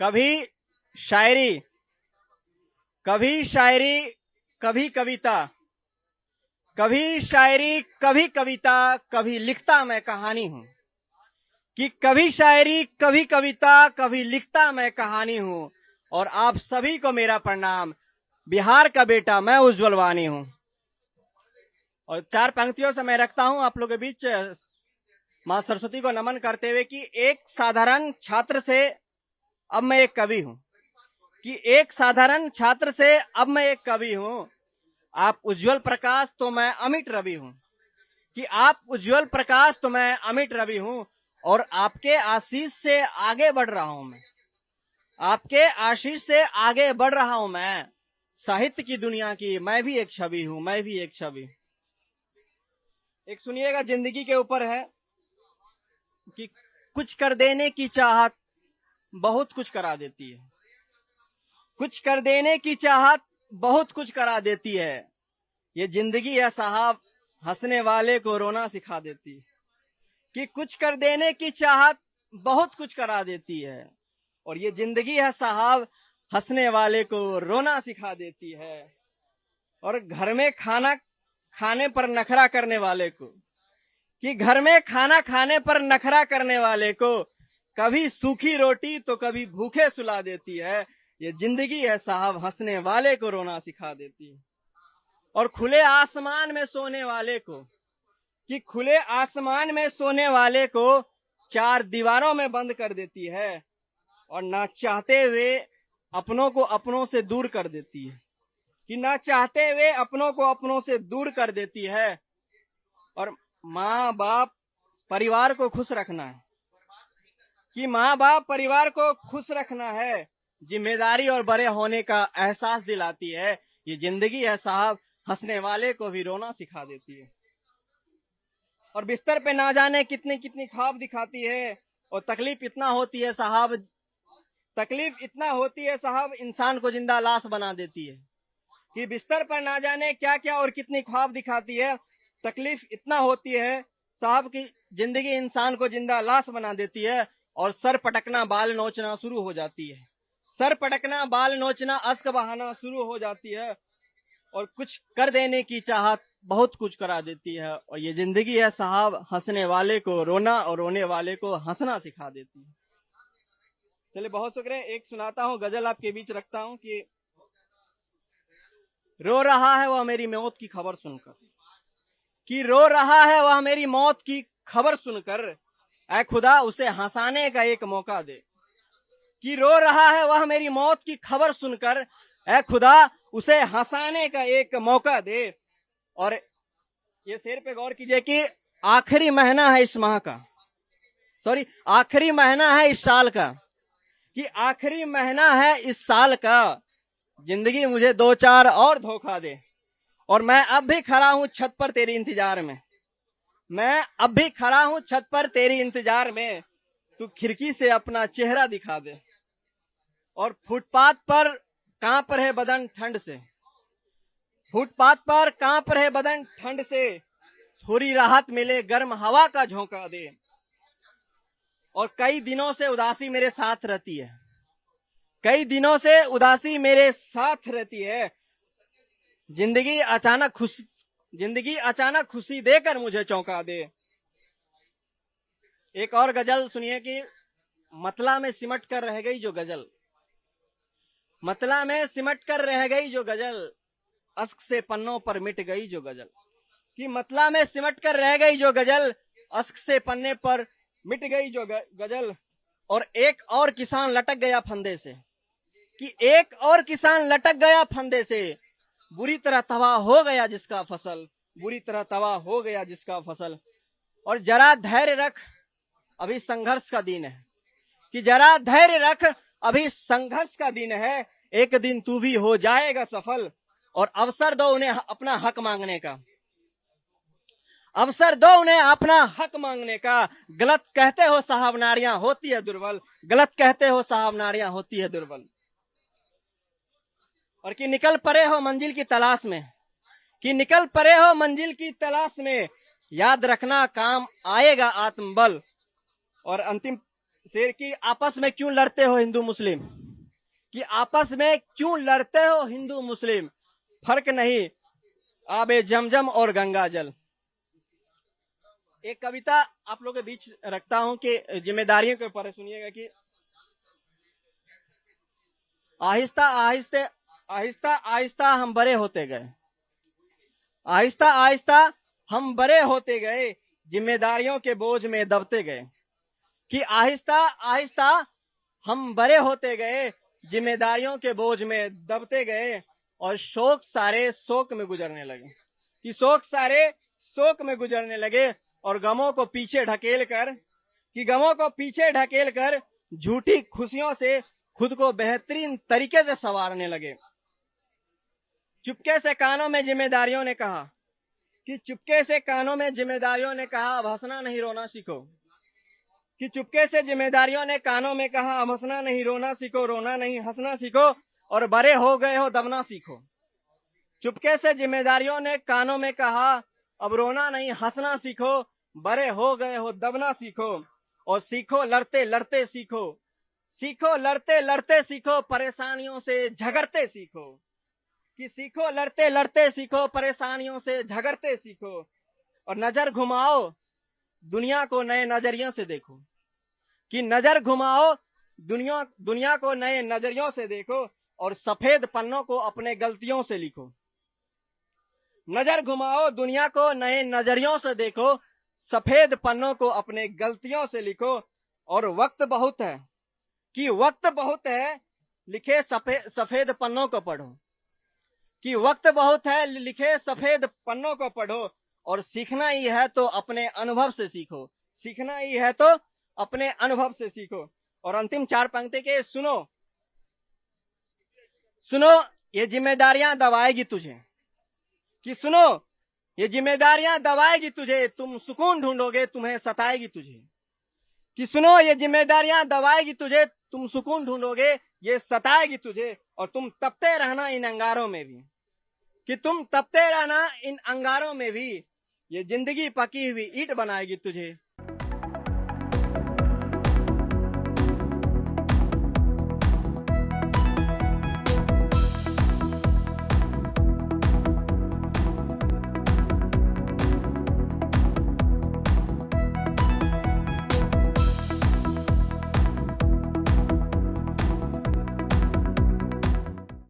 कभी शायरी, कभी कविता, कभी शायरी कभी कविता, कभी लिखता मैं कहानी हूँ। कि कभी शायरी कभी कविता, कभी लिखता मैं कहानी हूँ। और आप सभी को मेरा प्रणाम, बिहार का बेटा मैं उज्जवल वानी हूँ। और 4 पंक्तियों से मैं रखता हूँ आप लोगों के बीच मां सरस्वती को नमन करते हुए कि एक साधारण छात्र से अब मैं एक कवि हूँ। कि एक साधारण छात्र से अब मैं एक कवि हूँ। आप उज्जवल प्रकाश तो मैं अमिट रवि हूँ। कि आप उज्जवल प्रकाश तो मैं अमिट रवि हूँ। और आपके आशीष से आगे बढ़ रहा हूँ मैं। आपके आशीष से आगे बढ़ रहा हूँ मैं। साहित्य की दुनिया की मैं भी एक छवि हूँ, मैं भी एक छवि। एक सुनिएगा जिंदगी के ऊपर है कि कुछ कर देने की चाहत बहुत कुछ करा देती है। कुछ कर देने की चाहत बहुत कुछ करा देती है। ये जिंदगी है साहब, हंसने वाले को रोना सिखा देती है। कि कुछ कर देने की चाहत बहुत कुछ करा देती है। और ये जिंदगी है साहब, हंसने वाले को रोना सिखा देती है। और घर में खाना खाने पर नखरा करने वाले को, कि घर में खाना खाने पर नखरा करने वाले को कभी सूखी रोटी तो कभी भूखे सुला देती है। ये जिंदगी है साहब, हंसने वाले को रोना सिखा देती है। और खुले आसमान में सोने वाले को, कि खुले आसमान में सोने वाले को 4 दीवारों में बंद कर देती है। और ना चाहते हुए अपनों को अपनों से दूर कर देती है। कि ना चाहते हुए अपनों को अपनों से दूर कर देती है। और माँ बाप परिवार को खुश रखना है। कि माँ बाप परिवार को खुश रखना है, जिम्मेदारी और बड़े होने का एहसास दिलाती है। ये जिंदगी है साहब, हंसने वाले को भी रोना सिखा देती है। और बिस्तर पे ना जाने कितनी कितनी ख्वाब दिखाती है। और तकलीफ इतना होती है साहब, तकलीफ इतना होती है साहब, इंसान को जिंदा लाश बना देती है। कि बिस्तर पर ना जाने क्या क्या और कितनी ख्वाब दिखाती है। तकलीफ इतना होती है साहब की जिंदगी इंसान को जिंदा लाश बना देती है। और सर पटकना बाल नोचना शुरू हो जाती है। सर पटकना बाल नोचना अश्क बहाना शुरू हो जाती है। और कुछ कर देने की चाहत बहुत कुछ करा देती है। और ये जिंदगी है साहब, हंसने वाले को रोना और रोने वाले को हंसना सिखा देती है। चलिए बहुत शुक्रिया। एक सुनाता हूँ गजल आपके बीच रखता हूँ कि रो रहा है वह मेरी मौत की खबर सुनकर। कि रो रहा है वह मेरी मौत की खबर सुनकर, ऐ खुदा उसे हंसाने का एक मौका दे। कि रो रहा है वह मेरी मौत की खबर सुनकर, ऐ खुदा उसे हंसाने का एक मौका दे। और ये शेर पे गौर कीजिए कि आखिरी महीना है इस माह का, आखिरी महीना है इस साल का। कि आखिरी महीना है इस साल का, जिंदगी मुझे 2-4 और धोखा दे। और मैं अब भी खड़ा हूं छत पर तेरी इंतजार में। मैं अब भी खड़ा हूं छत पर तेरी इंतजार में, तू खिड़की से अपना चेहरा दिखा दे। और फुटपाथ पर कांप रहे बदन ठंड से, फुटपाथ पर कांप रहे बदन ठंड से, थोड़ी राहत मिले गर्म हवा का झोंका दे। और कई दिनों से उदासी मेरे साथ रहती है, कई दिनों से उदासी मेरे साथ रहती है। जिंदगी अचानक खुशी देकर मुझे चौंका दे। एक और गजल सुनिए कि मतला में सिमट कर रह गई जो गजल, मतला में सिमट कर रह गई जो गजल, अश्क से पन्नों पर मिट गई जो गजल। कि मतला में सिमट कर रह गई जो गजल, अश्क से पन्ने पर मिट गई जो गजल। और एक और किसान लटक गया फंदे से, कि एक और किसान लटक गया फंदे से, बुरी तरह तबाह हो गया जिसका फसल, बुरी तरह तबाह हो गया जिसका फसल। और जरा धैर्य रख अभी संघर्ष का दिन है, कि जरा धैर्य रख अभी संघर्ष का दिन है, एक दिन तू भी हो जाएगा सफल। और अवसर दो उन्हें अपना हक मांगने का, अवसर दो उन्हें अपना हक मांगने का। गलत कहते हो साहब नारियां होती है दुर्बल, गलत कहते हो साहब नारियां होती है दुर्बल। और कि निकल पड़े हो मंजिल की तलाश में, कि निकल पड़े हो मंजिल की तलाश में, याद रखना काम आएगा आत्मबल। और अंतिम शेर की आपस में क्यों लड़ते हो हिंदू मुस्लिम, कि आपस में क्यों लड़ते हो हिंदू मुस्लिम, फर्क नहीं आबे जमजम और गंगा जल। एक कविता आप लोगों के बीच रखता हूं कि जिम्मेदारियों के ऊपर सुनिएगा कि आहिस्ता आहिस्ता आहिस्ता आहिस्ता हम बड़े होते गए, आहिस्ता आहिस्ता हम बड़े होते गए, जिम्मेदारियों के बोझ में दबते गए। कि आहिस्ता आहिस्ता हम बड़े होते गए, जिम्मेदारियों के बोझ में दबते गए, और शौक सारे शोक में गुजरने लगे। कि शौक सारे शोक में गुजरने लगे, और गमों को पीछे ढकेल कर, कि गमों को पीछे ढकेल कर झूठी खुशियों से खुद को बेहतरीन तरीके से संवारने लगे। चुपके से कानों में जिम्मेदारियों ने कहा, कि चुपके से कानों में जिम्मेदारियों ने कहा, अब हंसना नहीं रोना सीखो। कि चुपके से जिम्मेदारियों ने कानों में कहा, अब हंसना नहीं रोना सीखो, रोना नहीं हंसना सीखो, और बड़े हो गए हो दबना सीखो। चुपके से जिम्मेदारियों ने कानों में कहा, अब रोना नहीं हंसना सीखो, बड़े हो गए हो दबना सीखो, और सीखो लड़ते लड़ते सीखो, सीखो लड़ते लड़ते सीखो, परेशानियों से झगड़ते सीखो। कि सीखो लड़ते लड़ते सीखो, परेशानियों से झगड़ते सीखो, और नजर घुमाओ दुनिया को नए नजरियों से देखो। कि नजर घुमाओ दुनिया को नए नजरियों से देखो, और सफेद पन्नों को अपने गलतियों से लिखो। नजर घुमाओ दुनिया को नए नजरियों से देखो, सफेद पन्नों को अपने गलतियों से लिखो, और वक्त बहुत है, कि वक्त बहुत है लिखे सफेद पन्नों को पढ़ो। कि वक्त बहुत है लिखे सफेद पन्नों को पढ़ो, और सीखना ही है तो अपने अनुभव से सीखो, सीखना ही है तो अपने अनुभव से सीखो। और अंतिम चार पंक्ति के सुनो, सुनो ये जिम्मेदारियां दबाएगी तुझे। कि सुनो ये जिम्मेदारियां दबाएगी तुझे, तुम सुकून ढूंढोगे तुम्हें सताएगी तुझे। कि सुनो ये जिम्मेदारियां दबाएगी तुझे, तुम सुकून ढूंढोगे ये सताएगी तुझे, और तुम तपते रहना इन अंगारों में भी। कि तुम तपते रहना इन अंगारों में भी, ये जिंदगी पकी हुई ईंट बनाएगी तुझे,